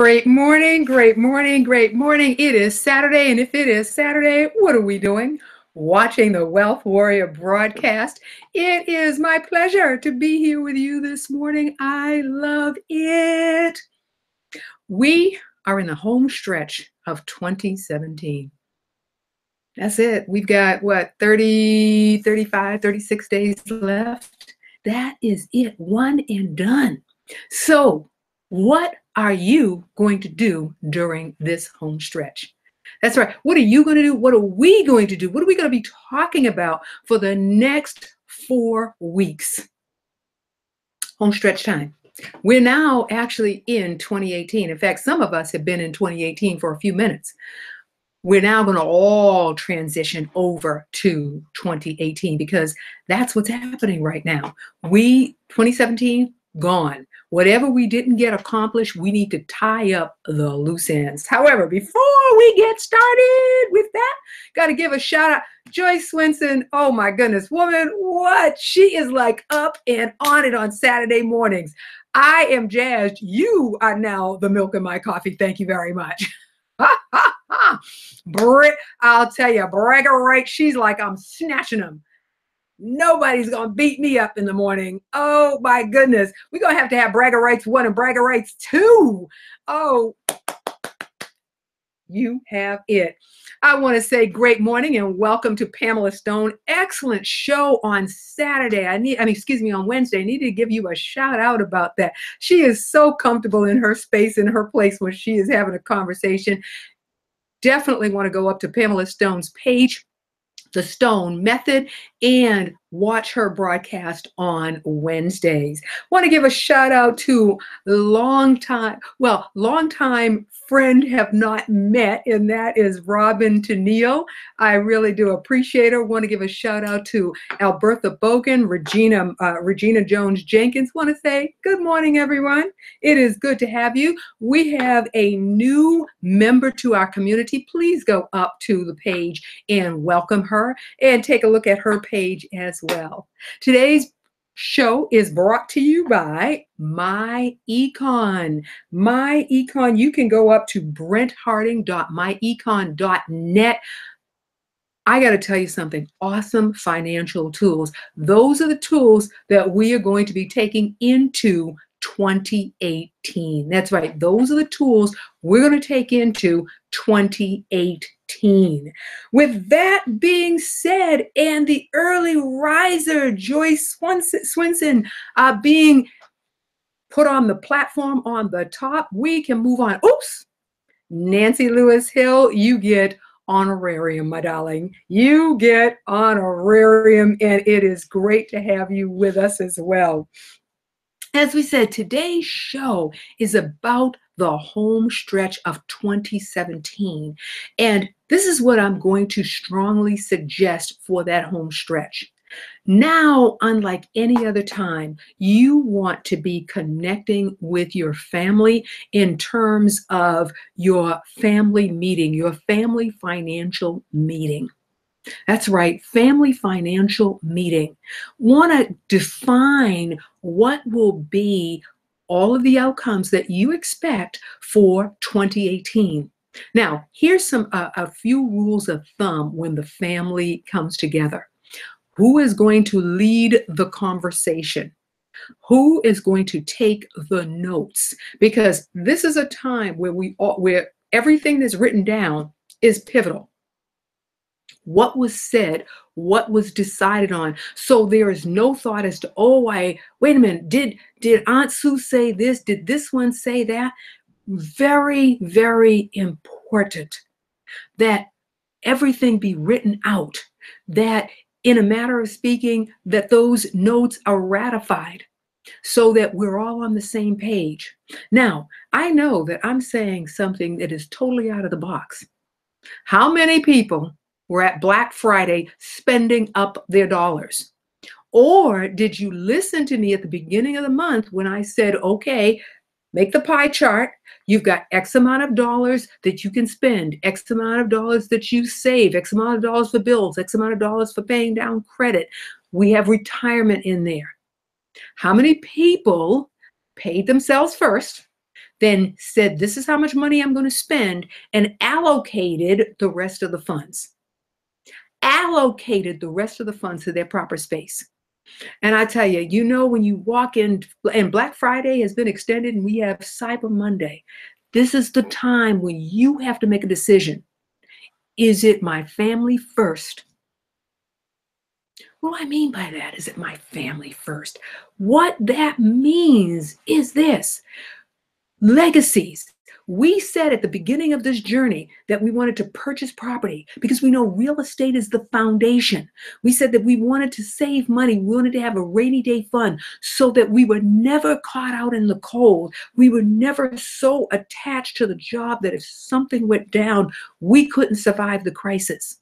Great morning, great morning, great morning. It is Saturday, and if it is Saturday, what are we doing? Watching the Wealth Warrior broadcast. It is my pleasure to be here with you this morning. I love it. We are in the home stretch of 2017. That's it. We've got, 30, 35, 36 days left. That is it. One and done. So, what are you going to do during this home stretch? That's right. What are you going to do? What are we going to do? What are we going to be talking about for the next 4 weeks? Home stretch time. We're now actually in 2018. In fact, some of us have been in 2018 for a few minutes. We're now going to all transition over to 2018 because that's what's happening right now. 2017, gone. Whatever we didn't get accomplished, we need to tie up the loose ends. However, before we get started with that, got to give a shout out. Joyce Swenson, oh my goodness, woman, what? She is like up and on it on Saturday mornings. I am jazzed. You are now the milk in my coffee. Thank you very much. Brent, I'll tell you, bragger right. She's like, I'm snatching them. Nobody's going to beat me up in the morning. Oh my goodness. We're going to have Bragger Rights 1 and Bragger Rights 2. Oh, you have it. I want to say great morning and welcome to Pamela Stone. Excellent show on Saturday. On Wednesday. I need to give you a shout out about that. She is so comfortable in her space, in her place when she is having a conversation. Definitely want to go up to Pamela Stone's page, The Stone Method, and watch her broadcast on Wednesdays. Want to give a shout out to longtime friend have not met, and that is Robin Tennille. I really do appreciate her. Want to give a shout out to Albertha Bogan, Regina Jones Jenkins. Want to say good morning, everyone. It is good to have you. We have a new member to our community. Please go up to the page and welcome her and take a look at her page as well. Today's show is brought to you by MyEcon. MyEcon, you can go up to brentharding.myecon.net. I got to tell you something, awesome financial tools. Those are the tools that we are going to be taking into 2018. That's right. Those are the tools we're going to take into 2018. With that being said, and the early riser, Joyce Swenson, being put on the platform on the top, we can move on. Oops. Nancy Lewis Hill, you get honorarium, my darling. You get honorarium, and it is great to have you with us as well. As we said, today's show is about the home stretch of 2017. And this is what I'm going to strongly suggest for that home stretch. Now, unlike any other time, you want to be connecting with your family in terms of your family meeting, your family financial meeting. That's right, family financial meeting. Want to define what will be all of the outcomes that you expect for 2018. Now, here's a few rules of thumb when the family comes together. Who is going to lead the conversation? Who is going to take the notes? Because this is a time where everything that's written down is pivotal. What was said, what was decided on. So there is no thought as to, wait a minute, did Aunt Sue say this? Did this one say that? Very, very important that everything be written out, that in a matter of speaking, that those notes are ratified so that we're all on the same page. Now, I know that I'm saying something that is totally out of the box. How many people were at Black Friday spending up their dollars? Or did you listen to me at the beginning of the month when I said, okay, make the pie chart. You've got X amount of dollars that you can spend, X amount of dollars that you save, X amount of dollars for bills, X amount of dollars for paying down credit. We have retirement in there. How many people paid themselves first? then said, this is how much money I'm going to spend, and allocated the rest of the funds. Allocated the rest of the funds to their proper space. And I tell you, when you walk in, and Black Friday has been extended and we have Cyber Monday, this is the time when you have to make a decision. Is it my family first? What do I mean by that? Is it my family first? What that means is this: legacies. We said at the beginning of this journey that we wanted to purchase property because we know real estate is the foundation. We said that we wanted to save money. We wanted to have a rainy day fund so that we were never caught out in the cold. We were never so attached to the job that if something went down, we couldn't survive the crisis.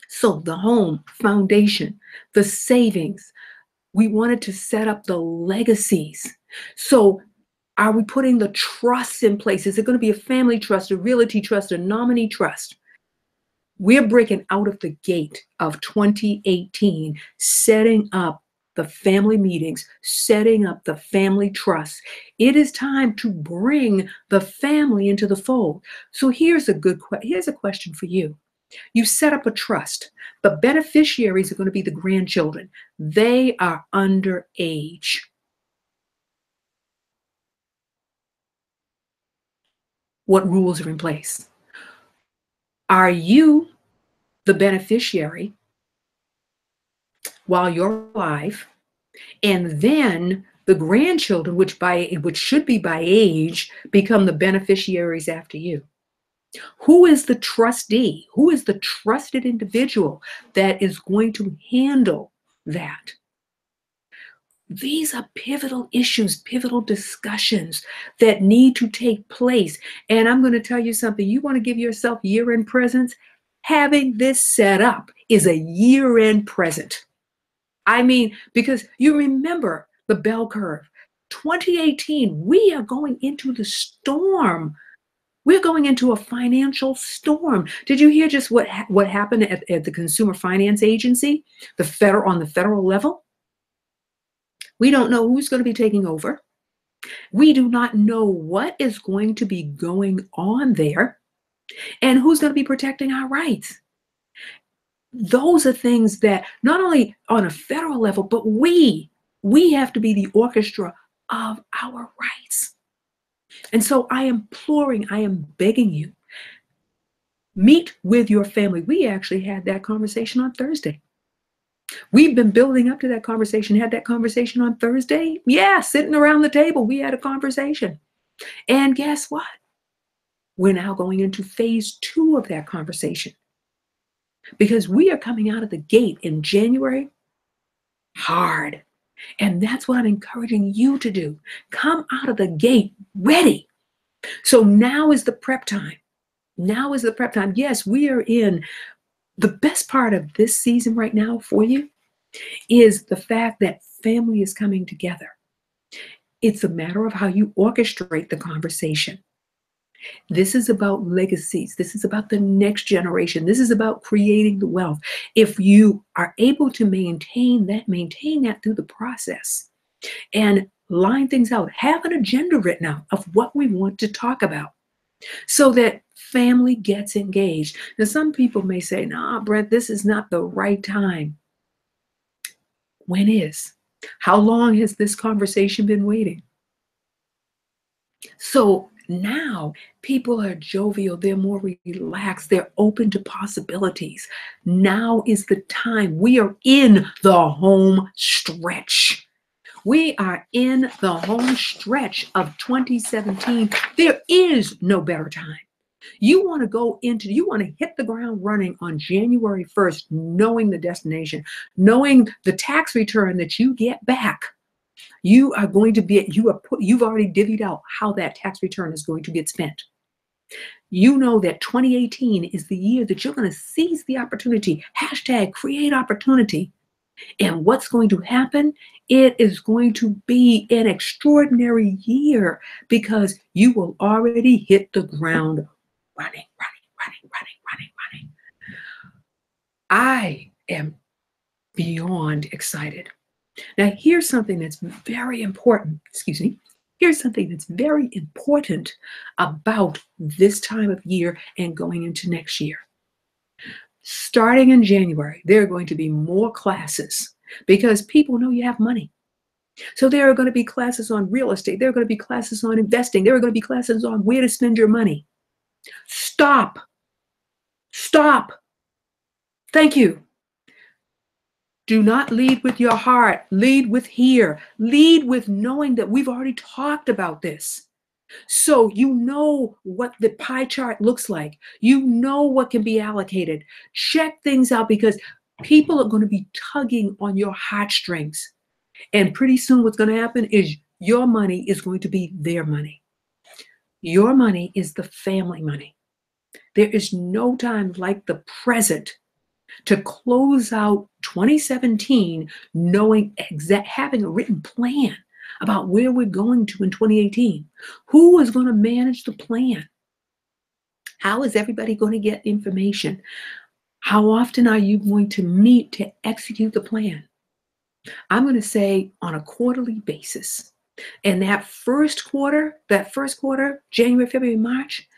So the home foundation, the savings, we wanted to set up the legacies. So are we putting the trusts in place? Is it going to be a family trust, a realty trust, a nominee trust? We're breaking out of the gate of 2018, setting up the family meetings, setting up the family trust. It is time to bring the family into the fold. So here's a question for you. You set up a trust. The beneficiaries are going to be the grandchildren. They are underage. What rules are in place? Are you the beneficiary while you're alive, and then the grandchildren, which should be by age, become the beneficiaries after you? Who is the trustee? Who is the trusted individual that is going to handle that? These are pivotal issues, pivotal discussions that need to take place. And I'm going to tell you something. You want to give yourself year-end presents? Having this set up is a year-end present. I mean, because you remember the bell curve. 2018, we are going into the storm. We're going into a financial storm. Did you hear just what happened at the Consumer Finance Agency, on the federal level? We don't know who's going to be taking over. We do not know what is going to be going on there and who's going to be protecting our rights. Those are things that not only on a federal level, but we have to be the orchestra of our rights. And so I am begging you, meet with your family. We actually had that conversation on Thursday. We've been building up to that conversation, had that conversation on Thursday. Yeah, sitting around the table, we had a conversation. And guess what? We're now going into phase 2 of that conversation because we are coming out of the gate in January hard. And that's what I'm encouraging you to do. Come out of the gate ready. So now is the prep time. Now is the prep time. Yes, we are in the best part of this season right now for you is the fact that family is coming together. It's a matter of how you orchestrate the conversation. This is about legacies. This is about the next generation. This is about creating the wealth. If you are able to maintain that through the process and line things out, have an agenda written out of what we want to talk about so that family gets engaged. Now, some people may say, nah, Brent, this is not the right time. When is? How long has this conversation been waiting? So now people are jovial, they're more relaxed, they're open to possibilities. Now is the time. We are in the home stretch. We are in the home stretch of 2017. There is no better time. You want to hit the ground running on January 1st, knowing the destination, knowing the tax return that you get back. You've already divvied out how that tax return is going to get spent. You know that 2018 is the year that you're going to seize the opportunity. #create opportunity. And what's going to happen? It is going to be an extraordinary year because you will already hit the ground running. I am beyond excited. Now, here's something that's very important. Excuse me. Here's something that's very important about this time of year and going into next year. Starting in January, there are going to be more classes because people know you have money. So there are going to be classes on real estate. There are going to be classes on investing. There are going to be classes on where to spend your money. Stop. Stop. Thank you. Do not lead with your heart. Lead with here. Lead with knowing that we've already talked about this. So you know what the pie chart looks like. You know what can be allocated. Check things out because people are going to be tugging on your heartstrings. And pretty soon what's going to happen is your money is going to be their money. Your money is the family money. There is no time like the present to close out 2017 knowing having a written plan about where we're going to in 2018. Who is going to manage the plan? How is everybody going to get information? How often are you going to meet to execute the plan? I'm going to say on a quarterly basis. And that first quarter, January, February, March,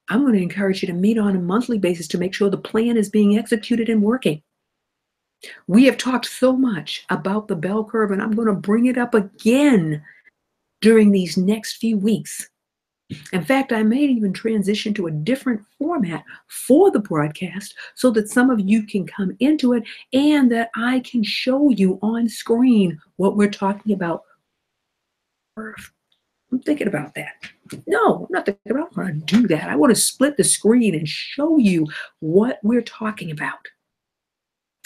I'm going to encourage you to meet on a monthly basis to make sure the plan is being executed and working. We have talked so much about the bell curve, and I'm going to bring it up again during these next few weeks. In fact, I may even transition to a different format for the broadcast so that some of you can come into it and that I can show you on screen what we're talking about. I'm thinking about that. No, I'm not thinking about it. I want to do that. I want to split the screen and show you what we're talking about.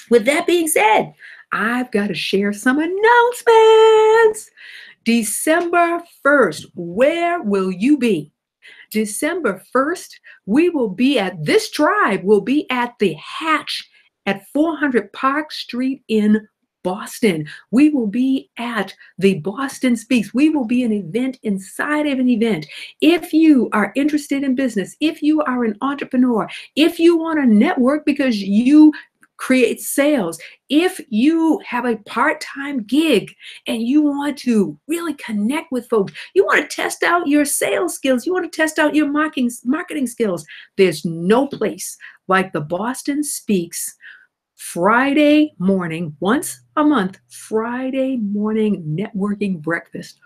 With that being said, I've got to share some announcements. December 1st, where will you be? December 1st, we will be at this tribe, will be at the Hatch at 400 Park Street in Boston. We will be at the Boston Speaks. We will be an event inside of an event. If you are interested in business, if you are an entrepreneur, if you want to network because you create sales, if you have a part-time gig and you want to really connect with folks, you want to test out your sales skills, you want to test out your marketing skills, there's no place like the Boston Speaks Friday morning, once a month, Friday morning networking breakfast.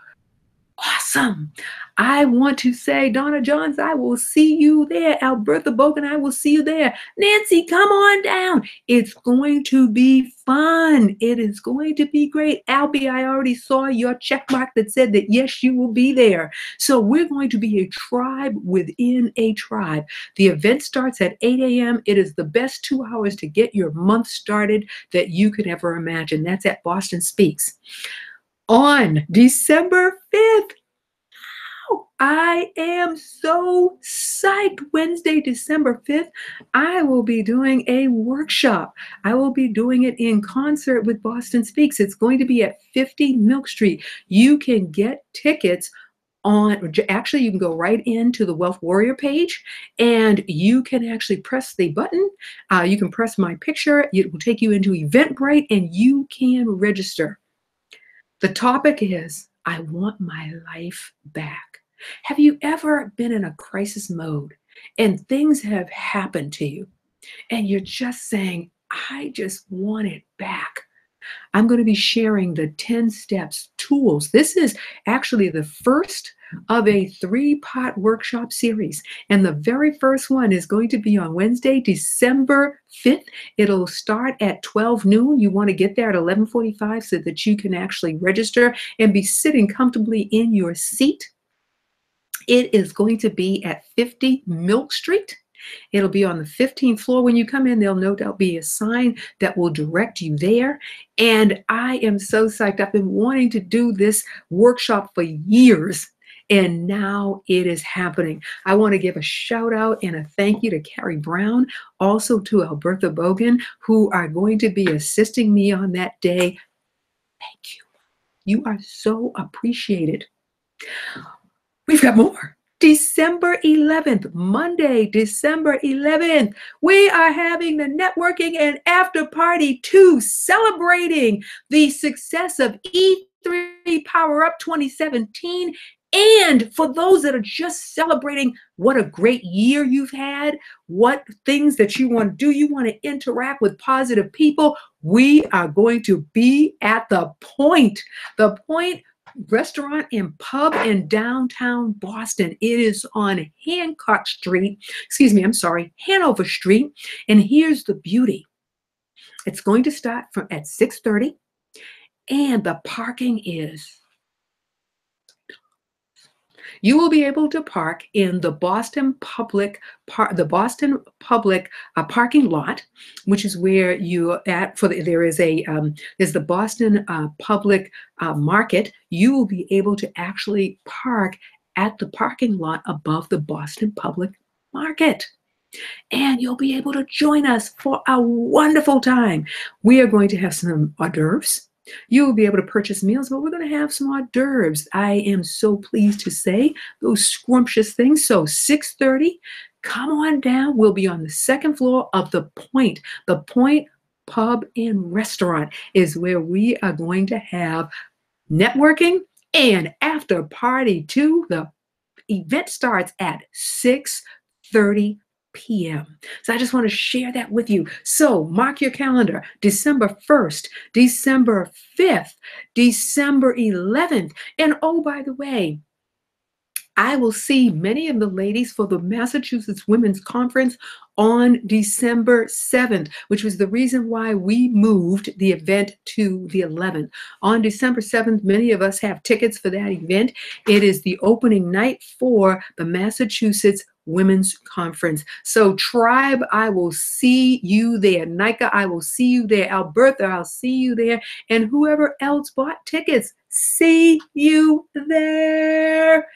Awesome. I want to say, Donna Johns, I will see you there. Albertha Bogan, I will see you there. Nancy, come on down. It's going to be fun. It is going to be great. Albie, I already saw your check mark that said that, yes, you will be there. So we're going to be a tribe within a tribe. The event starts at 8 a.m. It is the best 2 hours to get your month started that you could ever imagine. That's at Boston Speaks. On December 5th, I am so psyched. Wednesday, December 5th, I will be doing a workshop. I will be doing it in concert with Boston Speaks. It's going to be at 50 Milk Street. You can get tickets actually, you can go right into the Wealth Warrior page and you can actually press the button. You can press my picture. It will take you into Eventbrite and you can register. The topic is, I want my life back. Have you ever been in a crisis mode and things have happened to you and you're just saying, I just want it back? I'm going to be sharing the 10 steps tools. This is actually the first of a 3-part workshop series. And the very first one is going to be on Wednesday, December 5th. It'll start at 12 noon. You want to get there at 11:45 so that you can actually register and be sitting comfortably in your seat. It is going to be at 50 Milk Street. It'll be on the 15th floor. When you come in, there'll no doubt be a sign that will direct you there. And I am so psyched. I've been wanting to do this workshop for years, and now it is happening. I want to give a shout out and a thank you to Carrie Brown, also to Albertha Bogan, who are going to be assisting me on that day. Thank you. You are so appreciated. We've got more. December 11th, Monday, December 11th, we are having the networking and after party 2, celebrating the success of E3 Power Up 2017. And for those that are just celebrating what a great year you've had, what things that you want to do, you want to interact with positive people, we are going to be at the Point Restaurant and Pub in downtown Boston. It is on Hancock Street, excuse me, I'm sorry, Hanover Street. And here's the beauty. It's going to start from at 6:30, and the parking is, you will be able to park in the Boston Public parking lot, which is where you at for the, there's the Boston Public Market. You will be able to actually park at the parking lot above the Boston Public Market. And you'll be able to join us for a wonderful time. We are going to have some hors d'oeuvres. You will be able to purchase meals, but we're going to have some hors d'oeuvres. I am so pleased to say those scrumptious things. So 6:30, come on down. We'll be on the second floor of the Point. The Point Pub and Restaurant is where we are going to have networking and after party too. The event starts at 6:30 p.m. So I just want to share that with you. So mark your calendar, December 1st, December 5th, December 11th. And oh, by the way, I will see many of the ladies for the Massachusetts Women's Conference on December 7th, which was the reason why we moved the event to the 11th. On December 7th, many of us have tickets for that event. It is the opening night for the Massachusetts Women's Conference. So Tribe, I will see you there. Nika, I will see you there. Alberta, I'll see you there. And whoever else bought tickets, see you there.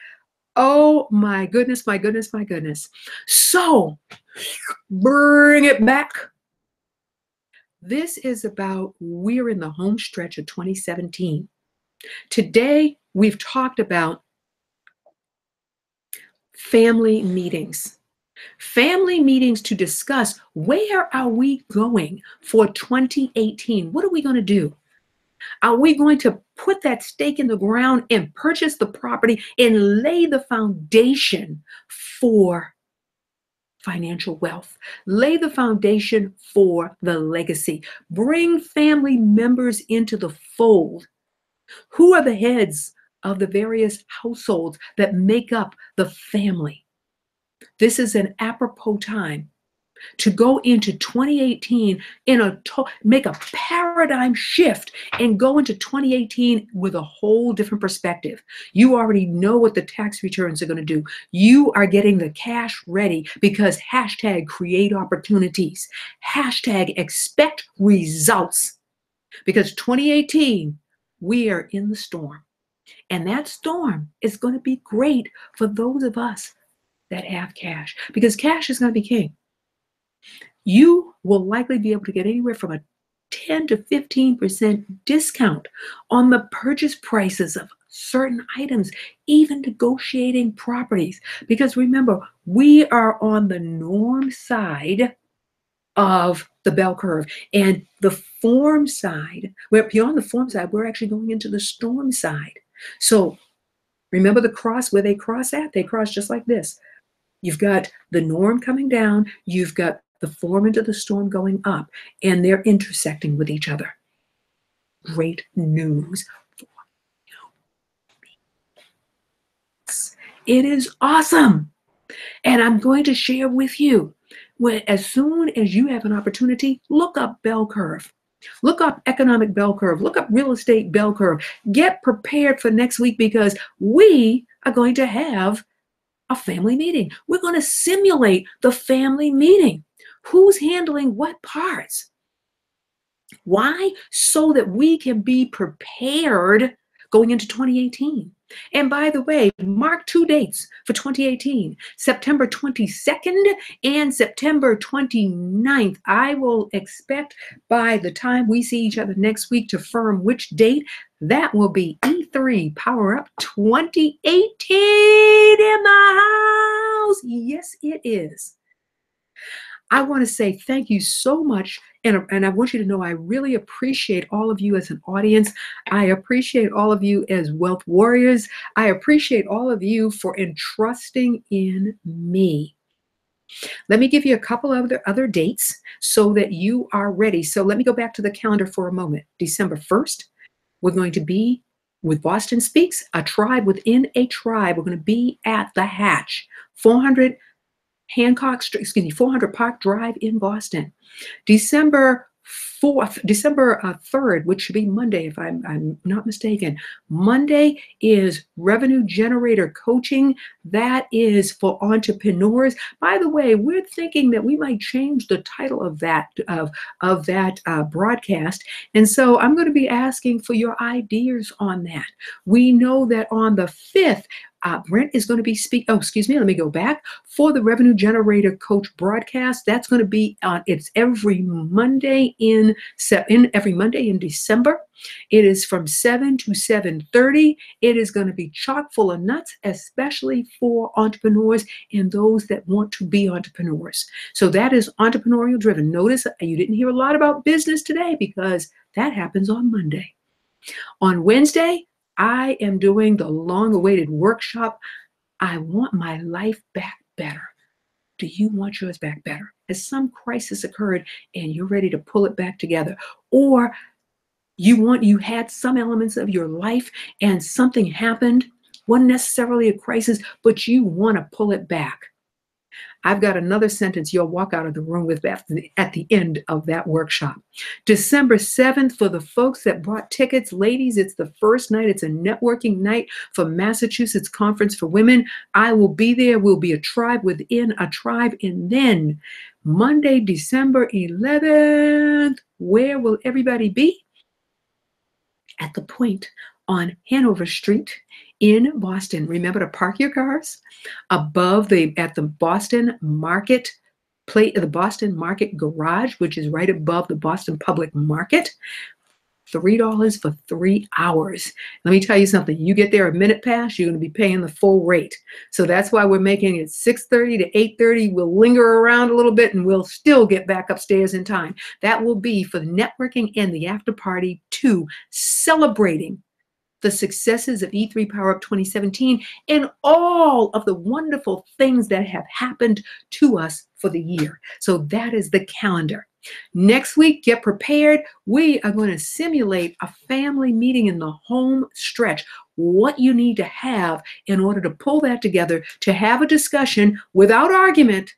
Oh my goodness, my goodness, my goodness. So bring it back. This is about, we're in the home stretch of 2017. Today, we've talked about family meetings. Family meetings to discuss where are we going for 2018? What are we going to do? Are we going to put that stake in the ground and purchase the property and lay the foundation for financial wealth? Lay the foundation for the legacy. Bring family members into the fold. Who are the heads of the various households that make up the family? This is an apropos time to go into 2018 make a paradigm shift and go into 2018 with a whole different perspective. You already know what the tax returns are going to do. You are getting the cash ready because hashtag create opportunities, hashtag expect results, because 2018, we are in the storm. And that storm is going to be great for those of us that have cash, because cash is going to be king. You will likely be able to get anywhere from a 10 to 15% discount on the purchase prices of certain items, even negotiating properties. Because remember, we are on the norm side of the bell curve, and the form side, we're beyond the form side, we're actually going into the storm side. So remember the cross, where they cross at? They cross just like this. You've got the norm coming down, you've got the form into the storm going up, and they're intersecting with each other. Great news for you. It is awesome. And I'm going to share with you, as soon as you have an opportunity, look up bell curve. Look up economic bell curve. Look up real estate bell curve. Get prepared for next week, because we are going to have a family meeting. We're going to simulate the family meeting. Who's handling what parts? Why? So that we can be prepared going into 2018. And by the way, mark 2 dates for 2018, September 22nd and September 29th. I will expect by the time we see each other next week to firm which date. That will be E3 Power Up 2018 in the house. Yes, it is. I want to say thank you so much, And I want you to know I really appreciate all of you as an audience. I appreciate all of you as wealth warriors. I appreciate all of you for entrusting in me. Let me give you a couple of other dates so that you are ready. So let me go back to the calendar for a moment. December 1st, we're going to be with Boston Speaks, a tribe within a tribe. We're going to be at the Hatch, 400 400 Park Drive in Boston. December 4th, December 3rd, which should be Monday, if I'm not mistaken. Monday is Revenue Generator Coaching. That is for entrepreneurs. By the way, we're thinking that we might change the title of that broadcast. And so I'm going to be asking for your ideas on that. We know that on the 5th, Brent is going to be speaking. Oh, excuse me. Let me go back for the Revenue Generator Coach broadcast. That's going to be on. It's every Monday in December. It is from 7 to 7:30. It is going to be chock full of nuts, especially for entrepreneurs and those that want to be entrepreneurs. So that is entrepreneurial driven. Notice you didn't hear a lot about business today because that happens on Monday. On Wednesday, I am doing the long-awaited workshop. I want my life back better. Do you want yours back better? Has some crisis occurred and you're ready to pull it back together? Or you had some elements of your life and something happened, wasn't necessarily a crisis, but you want to pull it back. I've got another sentence you'll walk out of the room with at the end of that workshop. December 7th, for the folks that bought tickets, ladies, it's the first night. It's a networking night for Massachusetts Conference for Women. I will be there. We'll be a tribe within a tribe. And then Monday, December 11th, where will everybody be? At the Point on Hanover Street in Boston. Remember to park your cars at the Boston Market the Boston Market Garage, which is right above the Boston Public Market. $3 for 3 hours. Let me tell you something. You get there a minute past, you're going to be paying the full rate. So that's why we're making it 6:30 to 8:30. We'll linger around a little bit and we'll still get back upstairs in time. That will be for the networking and the after party 2, celebrating the successes of E3 Power Up 2017 and all of the wonderful things that have happened to us for the year. So that is the calendar. Next week, get prepared. We are going to simulate a family meeting in the home stretch. What you need to have in order to pull that together, to have a discussion without argument,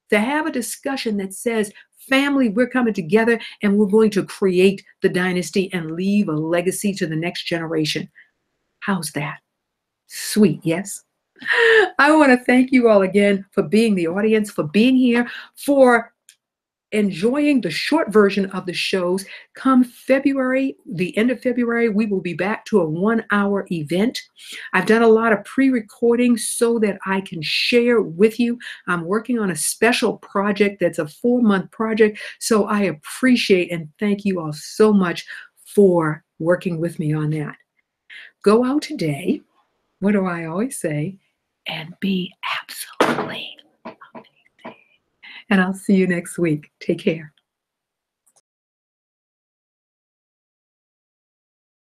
to have a discussion that says, family, we're coming together and we're going to create the dynasty and leave a legacy to the next generation. How's that? Sweet, yes? I want to thank you all again for being the audience, for being here, for enjoying the short version of the shows. Come February, the end of February, we will be back to a 1-hour event. I've done a lot of pre-recording so that I can share with you. I'm working on a special project that's a 4-month project. So I appreciate and thank you all so much for working with me on that. Go out today. What do I always say? And be absolutely amazing. And I'll see you next week. Take care.